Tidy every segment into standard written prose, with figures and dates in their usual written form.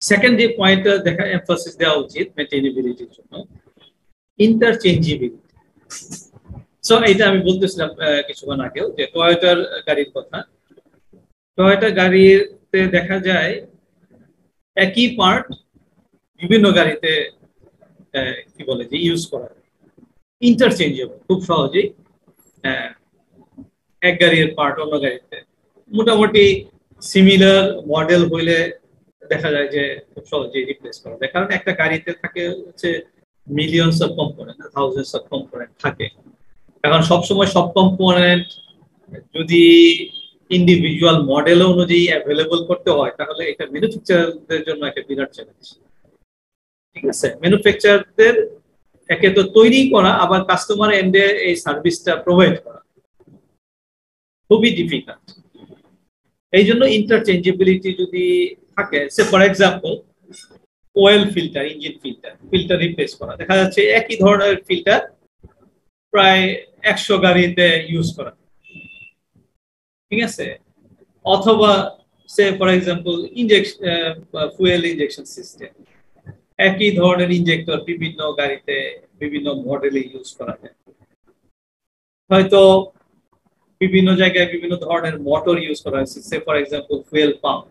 Second যে পয়েন্টটা দেখা এমফাসিস দেওয়া উচিত মেইনটেনেবিলিটির জন্য, ইন্টারচেঞ্জেবিলিটি। সো এটা আমি বলতেছিলাম কিছুক্ষণ আগেও যে টয়োটার গাড়ির কথা। টয়োটা গাড়িতে দেখা যায় একই পার্ট বিভিন্ন গাড়িতে কি বলে যে ইউজ করা যায়, ইন্টারচেঞ্জেবল, খুব সহজেই এক গাড়ির পার্ট অন্য গাড়িতে মোটামুটি সিমিলার মডেল হইলে দেখা যায় যে খুব সহজেই রিপ্লেস করা যায়, কারণ একটা গাড়িতে থাকে হচ্ছে millions of component, thousands of component থাকে। এখন সবসময় সব কম্পোনেন্ট যদি ইন্ডিভিজুয়াল মডেল অনুযায়ী অ্যাভেলেবল করতে হয় তাহলে এটা ম্যানুফ্যাকচারারদের জন্য একটা বিরাট চ্যালেঞ্জ। ঠিক আছে, ম্যানুফ্যাকচারারদের একে তো তৈরি করা, আবার কাস্টমার এন্ডে এই সার্ভিসটা প্রোভাইড করা খুবই ডিফিকাল্ট। এই জন্য ইন্টারচেঞ্জেবিলিটি যদি থাকে, say for example oil filter, engine filter replace করা, দেখা যাচ্ছে একই ধরনের ফিল্টার প্রায় 100 গাড়িতে ইউজ করা, ঠিক আছে। অথবা say for example injection, fuel injection system, একই ধরনের ইনজেক্টর বিভিন্ন গাড়িতে বিভিন্ন মডেলে ইউজ করা যায়। হয়তো বিভিন্ন জায়গায় বিভিন্ন ধরনের মোটর ইউজ করা হয়েছে, say for example fuel pump.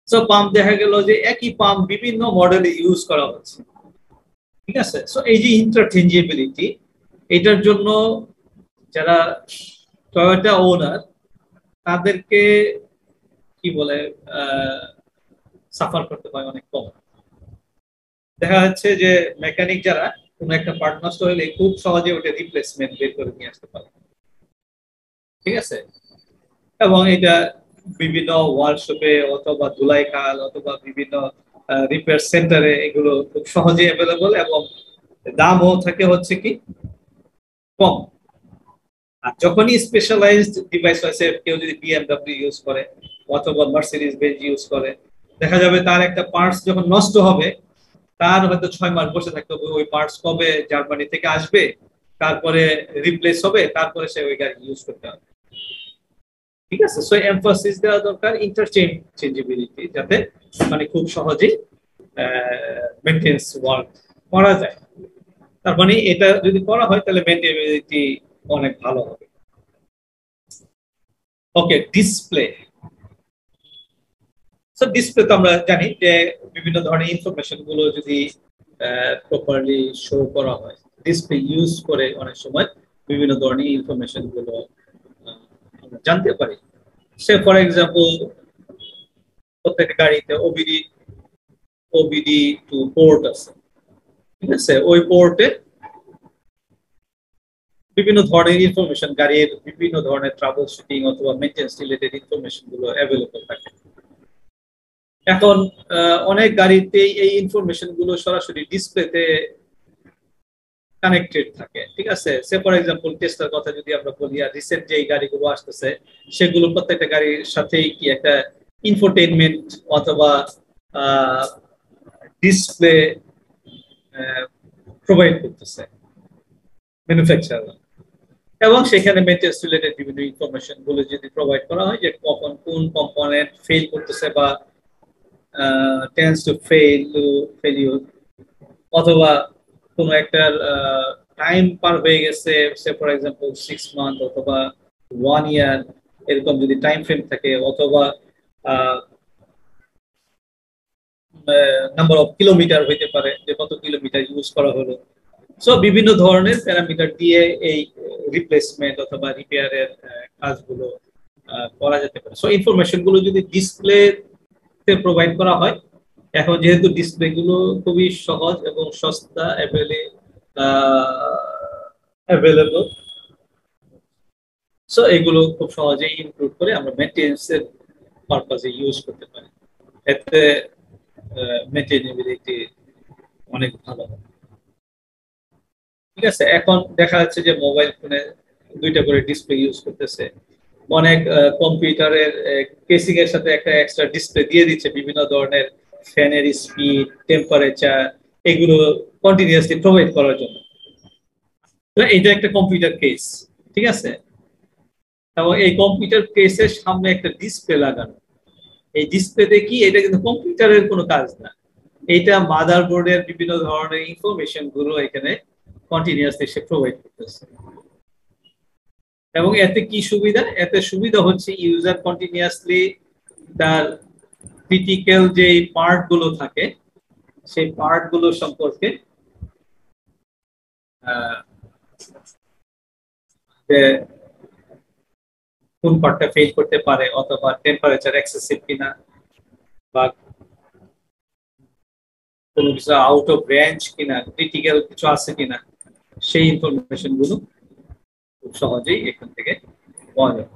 So pump দেখা গেল যে একই পাম্প বিভিন্ন মডেলে ইউজ করা হচ্ছে, ঠিক আছে। সো এই যে ইন্টারচেঞ্জেবিলিটি, এটার জন্য যারা টয়োটা ওনার তাদেরকে কি বলে সাফার করতে হয় অনেক কম। দেখা যাচ্ছে যে মেকানিক যারা কোনো একটা পার্ট নষ্ট হলে খুব সহজে ওটা রিপ্লেসমেন্ট বের করে নিয়ে আসতে পারে, ঠিক আছে। এবং এটা বিভিন্ন ওয়ার্কশপে অথবা ধুলাইখাল অথবা বিভিন্ন রিপেয়ার সেন্টারে এগুলো খুব সহজে অ্যাভেলেবল, এবং দামও থাকে হচ্ছে কি কম। আর যখনই স্পেশালাইজড ডিভাইস হয়েছে, কেউ যদি বিএমডব্লিউ ইউজ করে অথবা মার্সিডিজ বেঞ্জ ইউজ করে, দেখা যাবে তার একটা পার্টস যখন নষ্ট হবে তার হয়তো 6 মাস বসে থাকতে হবে, ওই পার্টস কবে জার্মানি থেকে আসবে, তারপরে রিপ্লেস হবে, তারপরে সে ওই গাড়ি ইউজ করতে হবে, ঠিক আছে। সো এমফাসিস দেওয়া দরকার ইন্টারচেঞ্জেবিলিটি, যাতে মানে খুব সহজেই মেইনটেন্স ওয়ার্ক করা যায়। তার মানে এটা যদি করা হয় তাহলে মেইনটেনেবিলিটি অনেক ভালো হবে। ওকে, ডিসপ্লে। সো ডিসপ্লে তো আমরা জানি যে বিভিন্ন ধরনের ইনফরমেশন গুলো যদি প্রপারলি শো করা হয়, ডিসপ্লে ইউজ করে অনেক সময় বিভিন্ন ধরনের ইনফরমেশন গুলো আমরা জানতে পারি। সে ফর এক্সাম্পল প্রত্যেক গাড়িতে ওবিডি টু পোর্ট আছে, ঠিক আছে। ওই পোর্টে বিভিন্ন ধরনের ইনফরমেশন, গাড়ির বিভিন্ন ধরনের ট্রাবল শুটিং অথবা মেইনটেন্স রিলেটেড ইনফরমেশন গুলো অ্যাভেলেবল থাকে। এখন অনেক গাড়িতে এই ইনফরমেশন গুলো সরাসরি ডিসপ্লেতে কানেক্টেড থাকে, ঠিক আছে। সে ফর এক্সাম্পল টেস্লার কথা যদি আমরা বলি, আর রিসেন্ট যে গাড়িগুলো আসতেছে সেগুলো প্রত্যেকটা গাড়ির সাথেই কি একটা ইনফোটেইনমেন্ট অথবা ডিসপ্লে প্রোভাইড করতেছে ম্যানুফ্যাকচারার, এবং সেখানে মেইনটেন্স রিলেটেড বিভিন্ন ইনফরমেশন গুলো যদি প্রোভাইড করা হয় যে কখন কোন কম্পোনেন্ট ফেল করতেছে বা টেন্ডস টু ফেলিউর, অথবা কোনো একটা টাইম পার হয়ে গেছে, সে ফর এক্সাম্পল 6 মান্থ অথবা 1 ইয়ার, এরকম যদি টাইম ফ্রেম থাকে, অথবা নাম্বার অফ কিলোমিটার হইতে পারে যে কত কিলোমিটার ইউজ করা হলো। সো বিভিন্ন ধরনের প্যারামিটার দিয়ে এই রিপ্লেসমেন্ট অথবা রিপেয়ারের কাজগুলো করা যেতে পারে। সো ইনফরমেশন গুলো যদি ডিসপ্লেতে প্রোভাইড করা হয়, এখন যেহেতু ডিসপ্লে গুলো খুবই সহজ এবং সস্তা অ্যাভেলেবল, সো এগুলো খুব সহজেই ইনক্লুড করে আমরা মেইনটেন্যান্সের পারপাসে ইউজ করতে পারি, এতে মেইনটেনেবিলিটি অনেক ভালো হবে, ঠিক আছে। এখন দেখা যাচ্ছে যে মোবাইল ফোনে 2টা করে ডিসপ্লে ইউজ করতেছে, অনেক কম্পিউটারের কেসিং এর সাথে একটা এক্সট্রা ডিসপ্লে দিয়ে দিচ্ছে বিভিন্ন ধরনের ফ্যানের স্পিড, টেম্পারেচার, এগুলো কন্টিনিউয়াসলি প্রোভাইড করার জন্য। তো এটা একটা কম্পিউটার কেস, ঠিক আছে। এবং এই কম্পিউটার কেসের সামনে একটা ডিসপ্লে লাগানো, এই ডিসপ্লেতে কি, এটা কিন্তু কম্পিউটারের কোনো কাজ না, এইটা মাদারবোর্ডের বিভিন্ন ধরনের ইনফরমেশন গুলো এখানে কন্টিনিউয়াসলি সে প্রোভাইড করতেছে। এবং এতে কি সুবিধা, এতে সুবিধা হচ্ছে ইউজার কন্টিনিউয়াসলি তার ক্রিটিক্যাল যে পার্ট গুলো থাকে সেই পার্ট গুলো সম্পর্কে কোন পার্টটা ফেল করতে পারে, অথবা টেম্পারেচার এক্সেসিভ কিনা, বা কোনো কিছু আউট অফ রেঞ্জ কিনা, ক্রিটিক্যাল কিছু আছে কিনা, সেই ইনফরমেশন গুলো খুব সহজেই এখান থেকে পাওয়া যাবে।